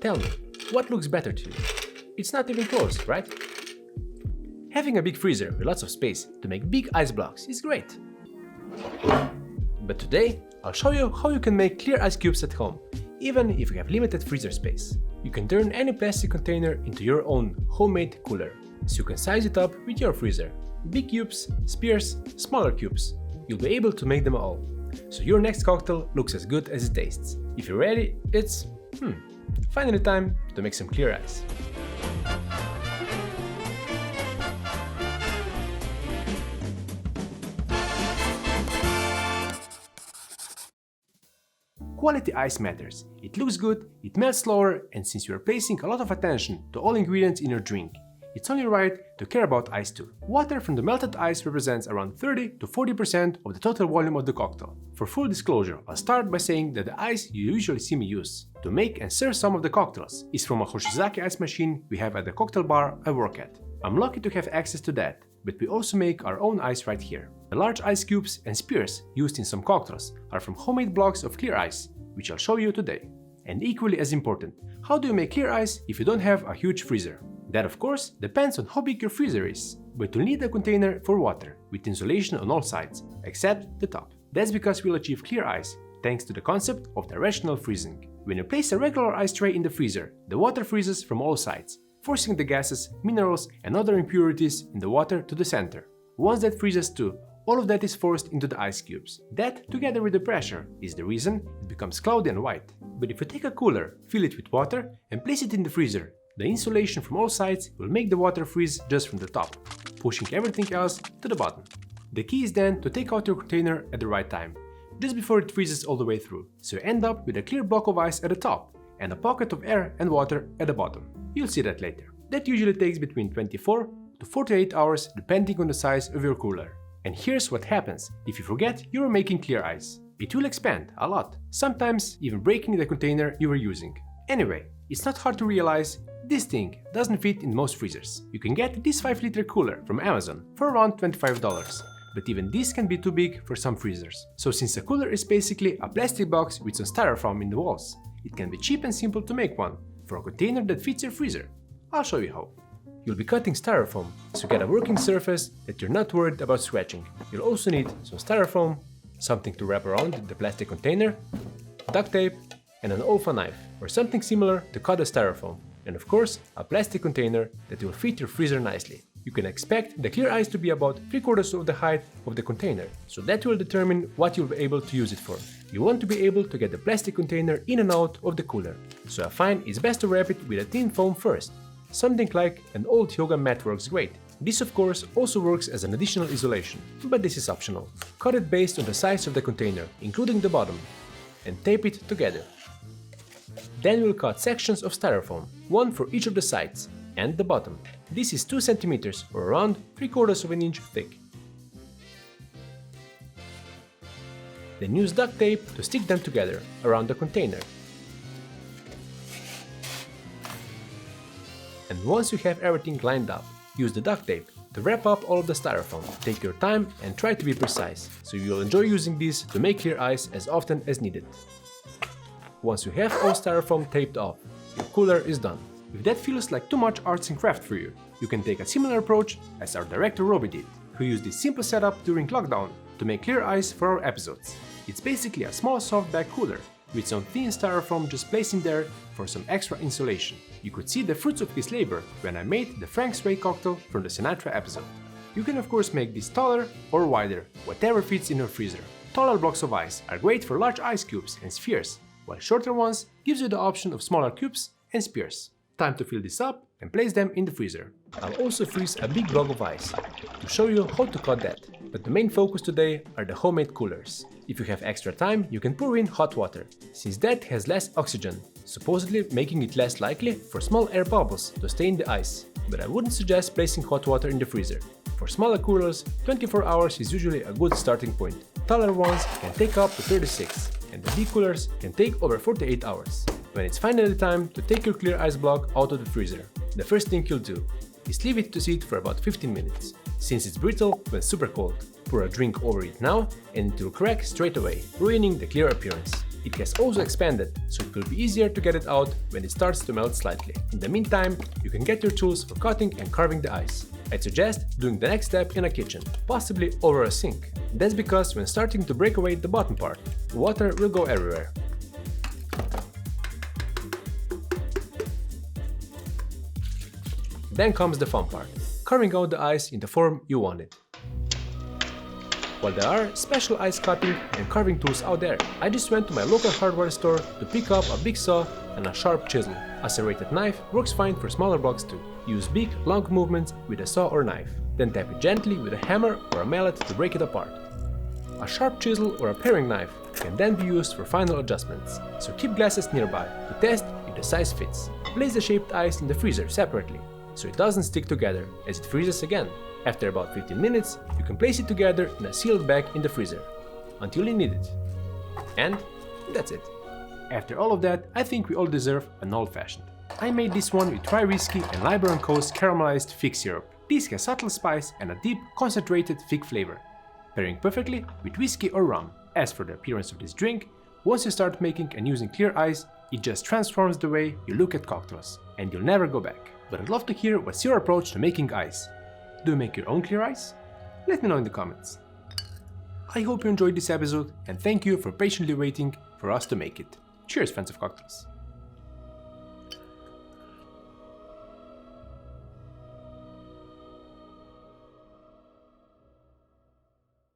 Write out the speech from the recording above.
Tell me, what looks better to you? It's not even close, right? Having a big freezer with lots of space to make big ice blocks is great. But today, I'll show you how you can make clear ice cubes at home, even if you have limited freezer space. You can turn any plastic container into your own homemade cooler, so you can size it up with your freezer. Big cubes, spears, smaller cubes. You'll be able to make them all, so your next cocktail looks as good as it tastes. If you're ready, it's finally time to make some clear ice. Quality ice matters. It looks good, it melts slower, and since you are placing a lot of attention to all ingredients in your drink, it's only right to care about ice too. Water from the melted ice represents around 30 to 40% of the total volume of the cocktail. For full disclosure, I'll start by saying that the ice you usually see me use to make and serve some of the cocktails is from a Hoshizaki ice machine we have at the cocktail bar I work at. I'm lucky to have access to that, but we also make our own ice right here. The large ice cubes and spears used in some cocktails are from homemade blocks of clear ice, which I'll show you today. And equally as important, how do you make clear ice if you don't have a huge freezer? That of course depends on how big your freezer is, but you'll need a container for water, with insulation on all sides, except the top. That's because we'll achieve clear ice thanks to the concept of directional freezing. When you place a regular ice tray in the freezer, the water freezes from all sides, forcing the gases, minerals and other impurities in the water to the center. Once that freezes too, all of that is forced into the ice cubes. That, together with the pressure, is the reason it becomes cloudy and white. But if you take a cooler, fill it with water and place it in the freezer, the insulation from all sides will make the water freeze just from the top, pushing everything else to the bottom. The key is then to take out your container at the right time, just before it freezes all the way through, so you end up with a clear block of ice at the top and a pocket of air and water at the bottom. You'll see that later. That usually takes between 24 to 48 hours depending on the size of your cooler. And here's what happens if you forget you are making clear ice. It will expand a lot, sometimes even breaking the container you were using. Anyway, it's not hard to realize this thing doesn't fit in most freezers. You can get this 5-liter cooler from Amazon for around $25, but even this can be too big for some freezers. So since a cooler is basically a plastic box with some styrofoam in the walls, it can be cheap and simple to make one for a container that fits your freezer. I'll show you how. You'll be cutting styrofoam, so get a working surface that you're not worried about scratching. You'll also need some styrofoam, something to wrap around the plastic container, duct tape, and an OFA knife, or something similar to cut the styrofoam. And of course, a plastic container that will fit your freezer nicely. You can expect the clear ice to be about 3/4 of the height of the container, so that will determine what you'll be able to use it for. You want to be able to get the plastic container in and out of the cooler, so I find it's best to wrap it with a thin foam first. Something like an old yoga mat works great. This of course also works as an additional insulation, but this is optional. Cut it based on the size of the container, including the bottom, and tape it together. Then we'll cut sections of styrofoam, one for each of the sides and the bottom. This is 2 cm or around 3/4 inch thick. Then use duct tape to stick them together around the container. And once you have everything lined up, use the duct tape to wrap up all of the styrofoam. Take your time and try to be precise, so you'll enjoy using this to make clear ice as often as needed. Once you have all styrofoam taped off, your cooler is done. If that feels like too much arts and craft for you, you can take a similar approach as our director Robbie did, who used this simple setup during lockdown to make clear ice for our episodes. It's basically a small softback cooler with some thin styrofoam just placed in there for some extra insulation. You could see the fruits of his labor when I made the Frank's Ray cocktail from the Sinatra episode. You can of course make this taller or wider, whatever fits in your freezer. Taller blocks of ice are great for large ice cubes and spheres, while shorter ones gives you the option of smaller cubes and spears. Time to fill this up and place them in the freezer. I'll also freeze a big block of ice to show you how to cut that, but the main focus today are the homemade coolers. If you have extra time, you can pour in hot water, since that has less oxygen, supposedly making it less likely for small air bubbles to stay in the ice. But I wouldn't suggest placing hot water in the freezer. For smaller coolers, 24 hours is usually a good starting point. Taller ones can take up to 36, and the big coolers can take over 48 hours. When it's finally time to take your clear ice block out of the freezer, the first thing you'll do is leave it to sit for about 15 minutes. Since it's brittle when super cold, pour a drink over it now and it will crack straight away, ruining the clear appearance. it has also expanded, so it will be easier to get it out when it starts to melt slightly. In the meantime, you can get your tools for cutting and carving the ice. I'd suggest doing the next step in a kitchen, possibly over a sink. That's because when starting to break away the bottom part, water will go everywhere. Then comes the fun part, carving out the ice in the form you want it. While there are special ice cutting and carving tools out there, I just went to my local hardware store to pick up a big saw and a sharp chisel. A serrated knife works fine for smaller blocks too. Use big, long movements with a saw or knife, then tap it gently with a hammer or a mallet to break it apart. A sharp chisel or a paring knife can then be used for final adjustments, so keep glasses nearby to test if the size fits. Place the shaped ice in the freezer separately, so it doesn't stick together as it freezes again. After about 15 minutes, you can place it together in a sealed bag in the freezer, until you need it. And that's it. After all of that, I think we all deserve an old-fashioned. I made this one with Rye Whiskey and Liber & Co.'s caramelized fig syrup. This has subtle spice and a deep, concentrated fig flavor, pairing perfectly with whiskey or rum. As for the appearance of this drink, once you start making and using clear ice, it just transforms the way you look at cocktails, and you'll never go back. But I'd love to hear what's your approach to making ice. Do you make your own clear ice? Let me know in the comments. I hope you enjoyed this episode and thank you for patiently waiting for us to make it. Cheers, fans of cocktails!